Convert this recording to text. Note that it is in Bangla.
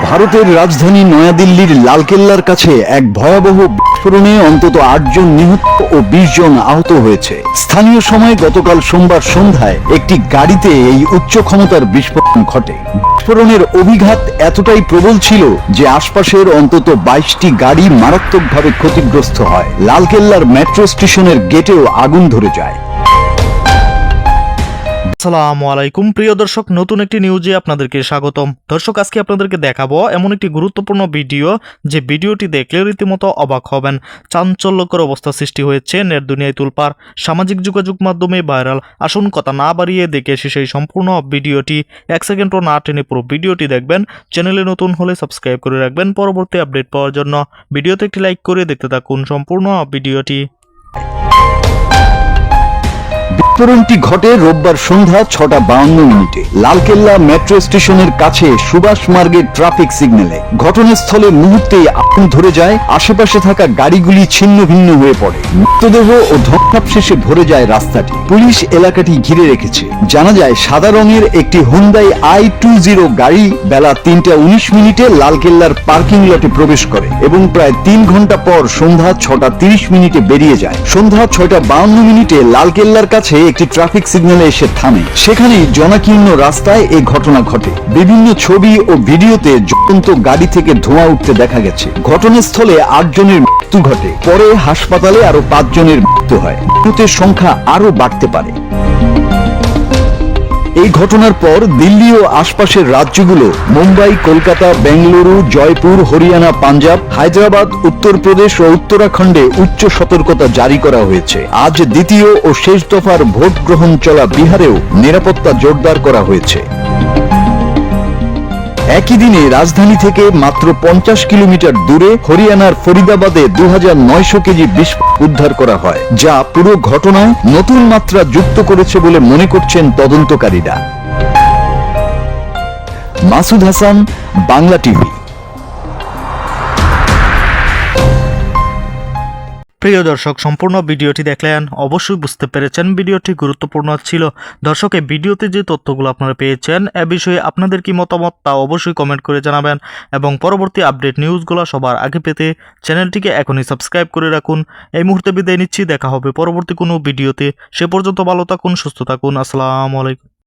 ভারতের রাজধানী নয়াদিল্লির লালকেল্লার কাছে এক ভয়াবহ বিস্ফোরণে অন্তত ৮ জন নিহত ও ২০ জন আহত হয়েছে। স্থানীয় সময় গতকাল সোমবার সন্ধ্যায় একটি গাড়িতে এই উচ্চ ক্ষমতার বিস্ফোরণ ঘটে। বিস্ফোরণের অভিঘাত এতটাই প্রবল ছিল যে আশপাশের অন্তত ২২টি গাড়ি মারাত্মকভাবে ক্ষতিগ্রস্ত হয়। লালকেল্লার মেট্রো স্টেশনের গেটেও আগুন ধরে যায়। আসসালামু আলাইকুম প্রিয় দর্শক, নতুন একটি নিউজে আপনাদেরকে স্বাগতম। দর্শক, আজকে আপনাদেরকে দেখাবো এমন একটি গুরুত্বপূর্ণ ভিডিও, যে ভিডিওটি দেখলে রীতিমতো অবাক হবেন। চাঞ্চল্যকর অবস্থা সৃষ্টি হয়েছে, নেট দুনিয়ায় তুলপার, সামাজিক যোগাযোগ মাধ্যমে ভাইরাল। আসুন কথা না বাড়িয়ে দেখে এসে সেই সম্পূর্ণ ভিডিওটি। 1 সেকেন্ডও না টেনে পুরো ভিডিওটি দেখবেন। চ্যানেলে নতুন হলে সাবস্ক্রাইব করে রাখবেন পরবর্তী আপডেট পাওয়ার জন্য। ভিডিওতে একটি লাইক করে দেখতে থাকুন সম্পূর্ণ ভিডিওটি। বিস্ফোরণটি ঘটে রোববার সন্ধ্যা 6:52 লালকেল্লা মেট্রো স্টেশনের কাছে সুভাষ মার্গের ট্রাফিক সিগন্যালে। ঘটনাস্থলে মুহূর্তেই আগুন ধরে যায়, আশেপাশে থাকা গাড়িগুলি ছিন্ন ভিন্ন হয়ে পড়ে। মৃতদেহ ও ধ্বংসাবশেষে ভরে যায় রাস্তাটি। পুলিশ এলাকাটি ঘিরে রেখেছে। জানা যায় সাদা রঙের একটি হুন্ডাই i20 গাড়ি বেলা 3:19 লালকেল্লার পার্কিং লটে প্রবেশ করে এবং প্রায় 3 ঘন্টা পর সন্ধ্যা 6:30 বেরিয়ে যায়। সন্ধ্যা 6:52 লালকেল্লার কাছে একটি ট্রাফিক সিগন্যালে এসে থামে। সেখানেই জনাকীর্ণ রাস্তায় এই ঘটনা ঘটে। বিভিন্ন ছবি ও ভিডিওতে জ্বলন্ত গাড়ি থেকে ধোঁয়া উঠতে দেখা গেছে। ঘটনাস্থলে 8 জনের মৃত্যু ঘটে। পরে হাসপাতালে আরো 5 জনের মৃত্যু হয়। মৃতের সংখ্যা আরো বাড়তে পারে। এই ঘটনার পর দিল্লি ও আশপাশের রাজ্যগুলো মুম্বাই, কলকাতা, বেঙ্গালুরু, জয়পুর, হরিয়ানা, পাঞ্জাব, হায়দ্রাবাদ, উত্তরপ্রদেশ ও উত্তরাখণ্ডে উচ্চ সতর্কতা জারি করা হয়েছে। আজ দ্বিতীয় ও শেষ দফার ভোট গ্রহণ চলা বিহারেও নিরাপত্তা জোরদার করা হয়েছে। একই দিনে রাজধানী থেকে মাত্র 50 কিলোমিটার দূরে হরিয়ানার ফরিদাবাদে 2900 কেজি বিস্ফোরক উদ্ধার করা হয়, যা পুরো ঘটনায় নতুন মাত্রা যুক্ত করেছে বলে মনে করছেন তদন্তকারীরা। মাসুদ হাসান, বাংলা টিভি। প্রিয় দর্শক, সম্পূর্ণ ভিডিওটি দেখলেন, অবশ্যই বুঝতে পেরেছেন ভিডিওটি গুরুত্বপূর্ণ ছিল। দর্শক, এই ভিডিওতে যে তথ্যগুলো আপনারা পেয়েছেন এ বিষয়ে আপনাদের কি মতামত তা অবশ্যই কমেন্ট করে জানাবেন এবং পরবর্তী আপডেট নিউজগুলো সবার আগে পেতে চ্যানেলটিকে এখনই সাবস্ক্রাইব করে রাখুন। এই মুহূর্তে বিদায় নিচ্ছি, দেখা হবে পরবর্তী কোনো ভিডিওতে। সে পর্যন্ত ভালো থাকুন, সুস্থ থাকুন। আসসালামু আলাইকুম।